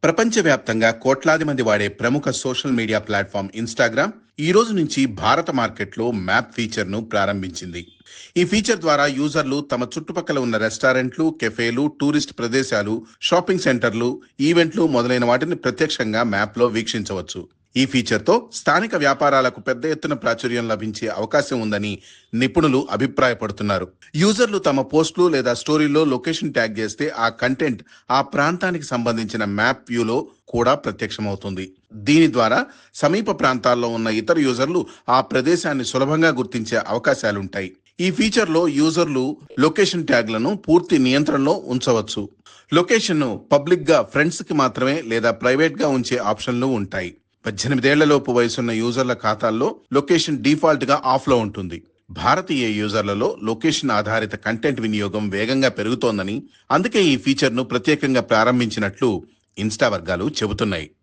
ప్రపంచవ్యాప్తంగా కోట్లాది మంది వాడే ప్రముఖ సోషల్ మీడియా ప్లాట్ఫామ్ ఇన్స్టాగ్రామ్ ఈ రోజు నుంచి భారత మార్కెట్లో మ్యాప్ ఫీచర్ను ప్రారంభించింది. ఈ ఫీచర్ ద్వారా యూజర్లు తమ చుట్టుపక్కల ఉన్న రెస్టారెంట్లు, కెఫేలు, టూరిస్ట్ ప్రదేశాలు, షాపింగ్ సెంటర్లు, ఈవెంట్లు మొదలైన వాటిని ప్రత్యక్షంగా మ్యాప్లో వీక్షించవచ్చు. ఈ ఫీచర్తో స్థానిక వ్యాపారాలకు పెద్ద ఎత్తున ప్రాచుర్యం లభించే అవకాశం ఉందని నిపుణులు అభిప్రాయపడుతున్నారు. యూజర్లు తమ పోస్టులు లేదా స్టోరీలో లొకేషన్ ట్యాగ్ చేస్తే ఆ కంటెంట్ ఆ ప్రాంతానికి సంబంధించిన మ్యాప్ వ్యూలో కూడా ప్రత్యక్షమవుతుంది. దీని ద్వారా సమీప ప్రాంతాల్లో ఉన్న ఇతర యూజర్లు ఆ ప్రదేశాన్ని సులభంగా గుర్తించే అవకాశాలుంటాయి. ఈ ఫీచర్లో యూజర్లు లొకేషన్ ట్యాగ్లను పూర్తి నియంత్రణలో ఉంచవచ్చు. లొకేషన్ను పబ్లిక్గా ఫ్రెండ్స్కి మాత్రమే లేదా ప్రైవేట్గా ఉంచే ఆప్షన్లు ఉంటాయి. 18 ఏళ్లలోపు వయసున్న యూజర్ల ఖాతాల్లో లొకేషన్ డిఫాల్ట్గా ఆఫ్లో ఉంటుంది. భారతీయ యూజర్లలో లొకేషన్ ఆధారిత కంటెంట్ వినియోగం వేగంగా పెరుగుతోందని, అందుకే ఈ ఫీచర్ను ప్రత్యేకంగా ప్రారంభించినట్లు ఇన్స్టా వర్గాలు చెబుతున్నాయి.